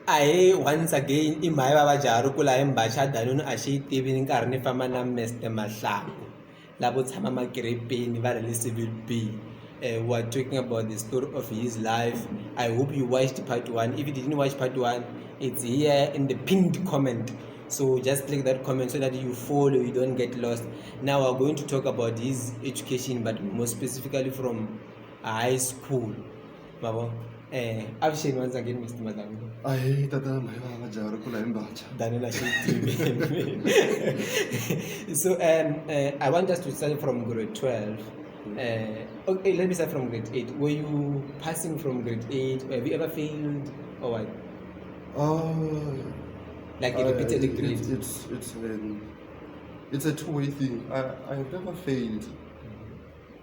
I once again in my baba jaru kula embacha danunu ashi tivi nkarhi ni famba na Mr. Mahlangu lavo tshama makerepeni va rele civil B. We are talking about the story of his life. I hope you watched part 1. If you didn't watch part 1, it's here in the pinned comment. So just click that comment so that you follow, you don't get lost. Now we're going to talk about his education, but more specifically from high school. Abshin once again, Mr. Mahlangu. I hate that my mama jaru kula embacha. So I want us to start from grade 12. Okay, let me start from grade 8. Were you passing from grade 8? Have you ever failed or what? Like you repeated grade? It's a two-way thing. I've never failed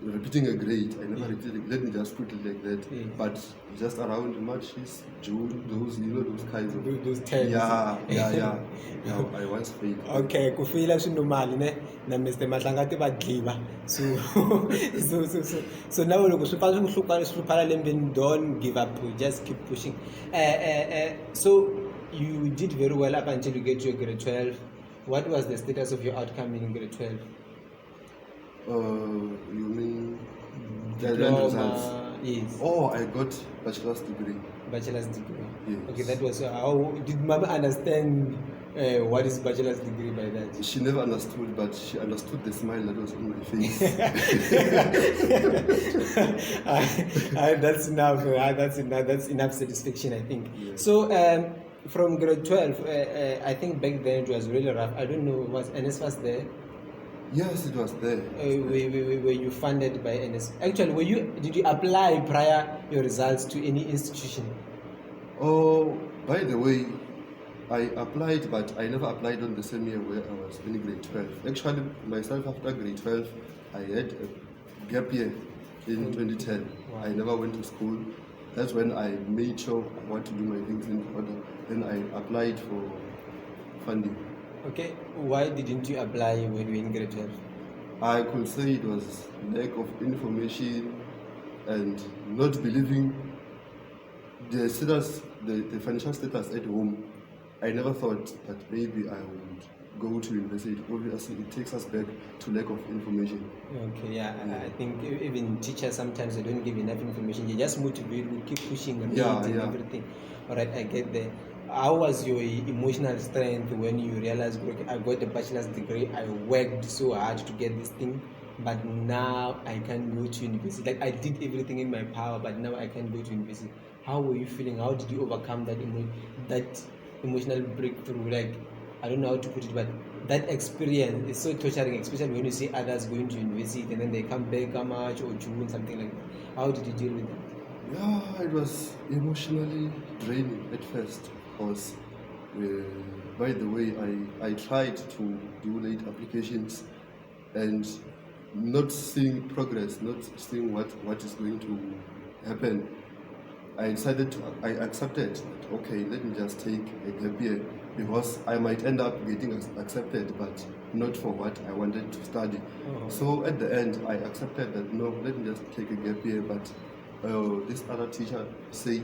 repeating a grade. I never repeated. Let me just put it like that. But just around March, June, those kinds of those terms. Yeah. I once failed. Okay, kufila normal ne na Mr. Mahlangu ati badliva. So now loko swihluphala lembeni, don't give up. Just keep pushing. So you did very well up until you get to your grade 12. What was the status of your outcome in grade 12? You mean the results? Yes. Oh, I got bachelor's degree. Bachelor's degree. Yes. Okay, that was how did Mama understand what is bachelor's degree by that? She never understood, but she understood the smile that was on my face. That's enough. That's enough satisfaction, I think. Yeah. So from grade 12, I think back then it was really rough. I don't know, was NSFAS there? Yes, it was there. Were you funded by NS? Actually, did you apply prior your results to any institution? Oh, by the way, I applied, but I never applied on the same year where I was in grade 12. Actually, myself after grade 12, I had a gap year in 2010. Wow. I never went to school. That's when I made sure I want to do my things in order. Then I applied for funding. Okay, why didn't you apply when you were in grade 12? I could say it was lack of information and not believing the status, the financial status at home. I never thought that maybe I would go to university. Obviously, it takes us back to lack of information. Okay, yeah. I think even teachers sometimes they don't give enough information. They just motivate you, keep pushing and everything. All right, I get there. How was your emotional strength when you realized, okay, I got a bachelor's degree, I worked so hard to get this thing, but now I can't go to university? Like I did everything in my power, but now I can't go to university. How were you feeling? How did you overcome that emotional breakthrough? Like, I don't know how to put it, but that experience is so torturing, especially when you see others going to university and then they come back March or June, something like that. How did you deal with that? Yeah, it was emotionally draining at first. Because, by the way, I tried to do late applications and not seeing progress, not seeing what is going to happen. I accepted, okay, let me just take a gap year because I might end up getting accepted, but not for what I wanted to study. So at the end, I accepted that, no, let me just take a gap year, but this other teacher said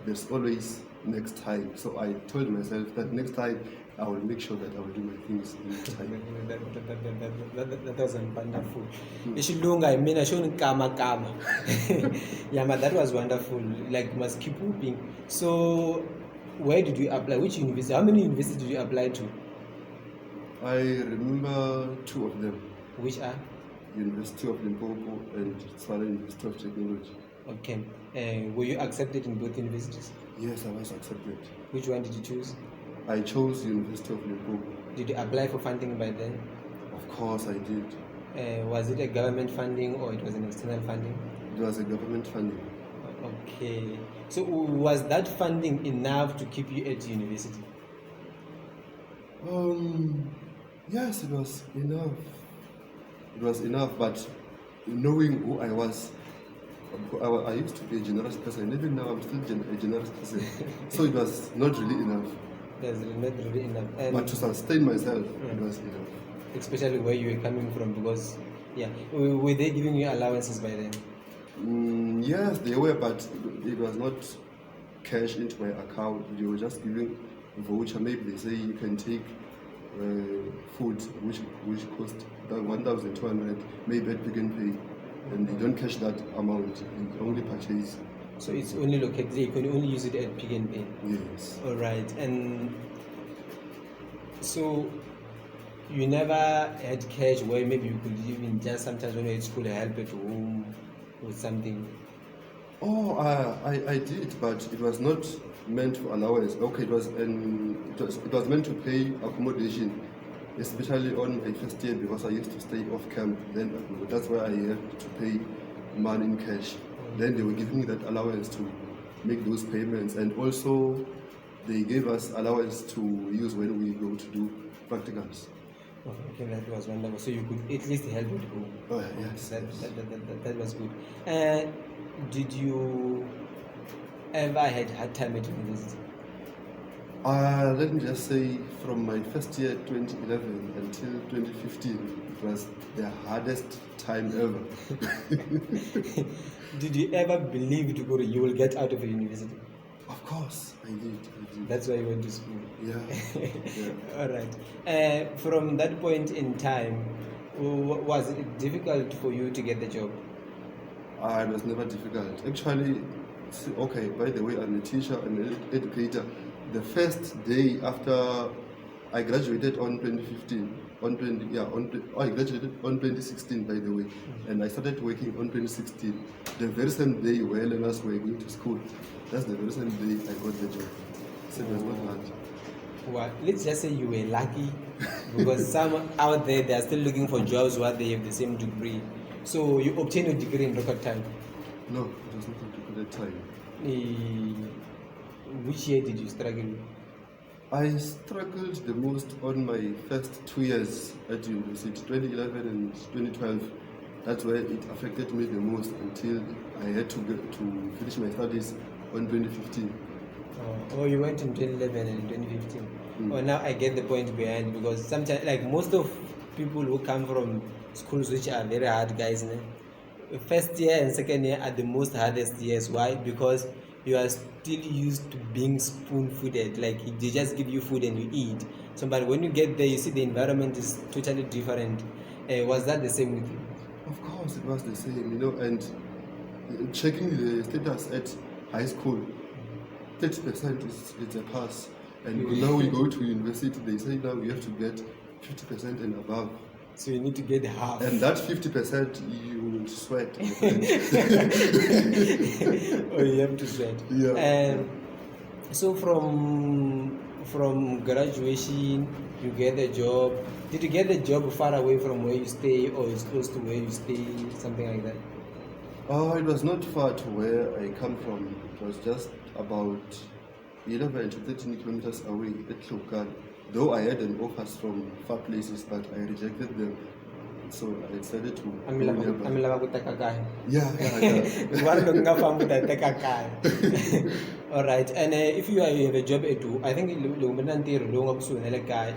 there's always next time. So I told myself that next time I will make sure that I will do my things next time. That was wonderful. Ishilunga, I mean, I shouldn't kama. Yeah, but that was wonderful. Like, must keep hoping. So, where did you apply? Which university? How many universities did you apply to? I remember 2 of them. Which are? University of Limpopo and Tswana University of Technology. Okay. Were you accepted in both universities? Yes, I was accepted. Which one did you choose? I chose University of Limpopo. Did you apply for funding by then? Of course I did. Was it a government funding or it was an external funding? It was a government funding. Okay. So was that funding enough to keep you at university? Yes, it was enough. It was enough, but knowing who I was, I used to be a generous person. Even now, I'm still a generous person. So it was not really enough. That's not really enough. But to sustain myself, it was enough. Especially where you were coming from, because, were they giving you allowances by then? Yes, they were, but it was not cash into my account. They were just giving a voucher. Maybe they say you can take food which cost 1,200, maybe at Pick n Pay, and you don't cash that amount. You only purchase. So it's only located. You can only use it at Pick n Pay. Yes. All right, and so you never had cash where maybe you could even just sometimes when you're at school help at home or something. Oh, I did, but it was not meant for allowance. Okay, it was meant to pay accommodation, especially on my first year because I used to stay off camp. Then that's why I had to pay money in cash. Then they were giving me that allowance to make those payments, and also they gave us allowance to use when we go to do practicals. Oh, okay, that was wonderful. So you could at least help at home. Oh yes, that was good. Did you ever had hard time at university? Let me just say, from my first year 2011 until 2015, it was the hardest time ever. Did you ever believe you will get out of university? Of course, I did. That's why you went to school. Yeah. All right. From that point in time, was it difficult for you to get the job? It was never difficult. Actually, okay, by the way, I'm a teacher, I'm an educator. The first day after I graduated on 2015, I graduated on 2016, by the way, and I started working on 2016. The very same day where learners were going to school, that's the very same day I got the job. So it was not hard. Well, let's just say you were lucky, because some out there they are still looking for jobs where they have the same degree. So you obtained a degree in record time? No, it was not a record time. Which year did you struggle? I struggled the most on my first 2 years at university, 2011 and 2012. That's where it affected me the most until I had to finish my studies on 2015. Oh, you went in 2011 and 2015. Oh, now I get the point behind, because sometimes, like most of people who come from schools which are very hard, guys, first year and second year are the most hardest years. Why? Because you are still used to being spoon-fed, like they just give you food and you eat. So, but when you get there, you see the environment is totally different. Was that the same with you? Of course, it was the same, and checking the status at high school, 30% is a pass, and now we go to university, they say now you have to get 50% and above. So you need to get half. And that 50% you will sweat. Oh, you have to sweat. Yeah. So from graduation, you get a job. Did you get the job far away from where you stay, or it's close to where you stay, something like that? It was not far to where I come from. It was just about 11 to 13 kilometers away at Lokal. Though I had an offers from far places, but I rejected them. So I decided to go nearby. Yeah. All right. And if you have a job at home, I think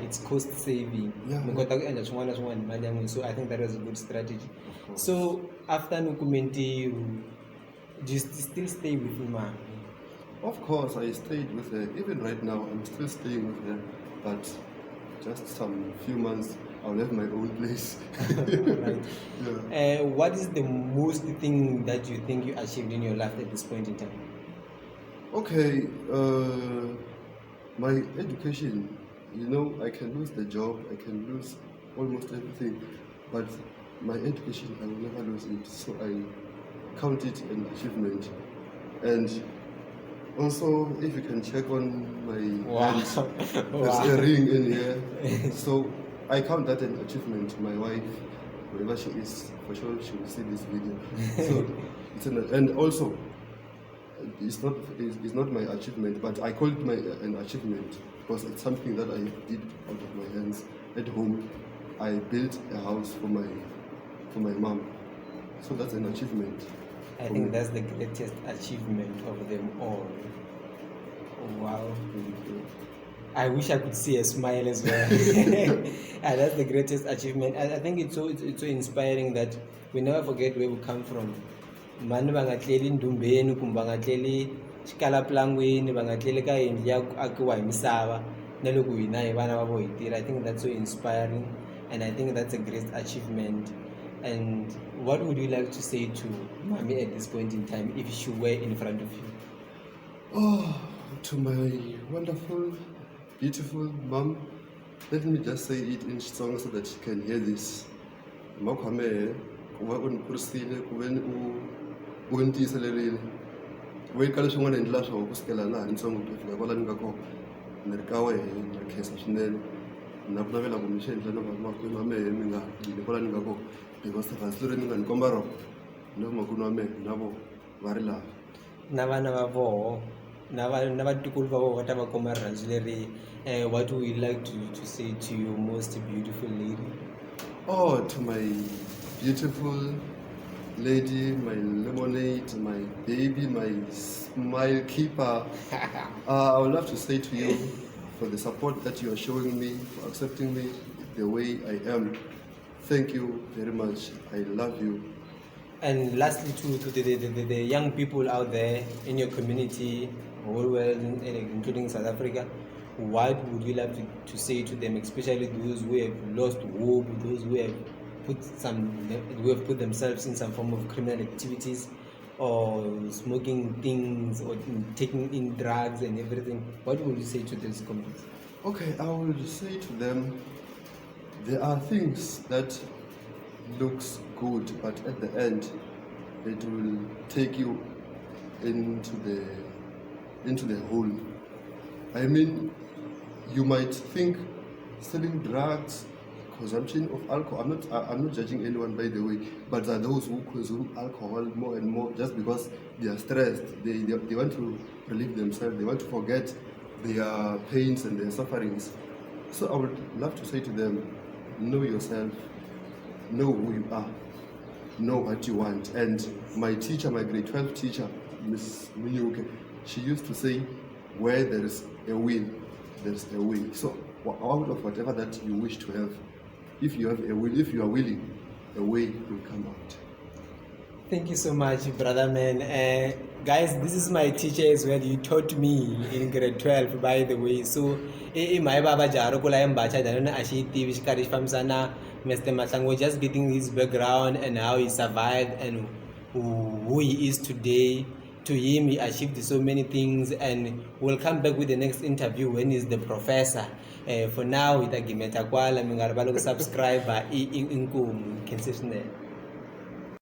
it's cost saving. Yeah. So I think that was a good strategy. So after Nukumenti, do you still stay with Uma? Of course, I stayed with her. Even right now, I'm still staying with her. But just some few months, I'll have my own place. Right. Yeah. What is the most thing that you think you achieved in your life at this point in time? Okay, my education, I can lose the job, I can lose almost everything, but my education, I will never lose it, so I count it an achievement. And also, if you can check on my hand, there's a ring in here, so I count that an achievement. My wife, wherever she is, for sure she will see this video. So it's and also, it's not my achievement, but I call it an achievement because it's something that I did out of my hands at home. I built a house for my mom, so that's an achievement. I think that's the greatest achievement of them all. Wow. I wish I could see a smile as well. And that's the greatest achievement. I think it's so inspiring that we never forget where we come from. Manu bangatleli ndumbeni kumbangatleli xikalapulangwini va nga tleli ka yindlu ya akiwa hi misava na loko hina hi vana va vo hi tirha. I think that's so inspiring and I think that's a great achievement. And what would you like to say to mommy at this point in time if she were in front of you? Oh, to my wonderful, beautiful mom, let me just say it in song so that she can hear this. Makwame, kuva unikurisile, kuveni untiyiselerile. Wekala swin'wana endla swo kusukela laha ntsongo ku fika kwala ni nga kona. Ni ri ka wehe na khensa swinene. Na ku navela ku mi xi endla na vamakwenu wa mehe mi nga yile kwala ni nga kona. Because rhasi leri ni nga ni komba rona na vamakwenu wa mehe na vo va ri lava. Na vana va voho na vatukulu va voho va ta va komba rirhandzu leri. What would you like to say to your most beautiful lady? Oh, to my beautiful lady, my lemonade, my baby, my smile keeper. I would love to say to you for the support that you are showing me, for accepting me the way I am. Thank you very much. I love you. And lastly, to the young people out there in your community, whole world, including South Africa, what would you like to say to them, especially those who have lost hope, those who have put themselves in some form of criminal activities or smoking things or taking in drugs and everything? What would you say to those communities? Okay, I would say to them, there are things that looks good, but at the end, it will take you into the hole. I mean, you might think selling drugs, consumption of alcohol. I'm not judging anyone, by the way, but there are those who consume alcohol more and more just because they are stressed. They want to relieve themselves. They want to forget their pains and their sufferings. So I would love to say to them, know yourself, know who you are, know what you want. And my teacher, my grade 12 teacher, Miss Muyuke, she used to say, where there is a will, there is a way. So out of whatever that you wish to have, if you have a will, if you are willing, a way will come out. Thank you so much, brother man. Guys, this is my teacher as well. You taught me in grade 12, by the way. So, my baba jaro kula embacha dana ashi TV shikari famsana Mr. Mahlangu, just getting his background and how he survived and who he is today. To him, he achieved so many things, and we'll come back with the next interview when he's the professor. For now, itagimeta kwala mingarabalo subscribe in inkum.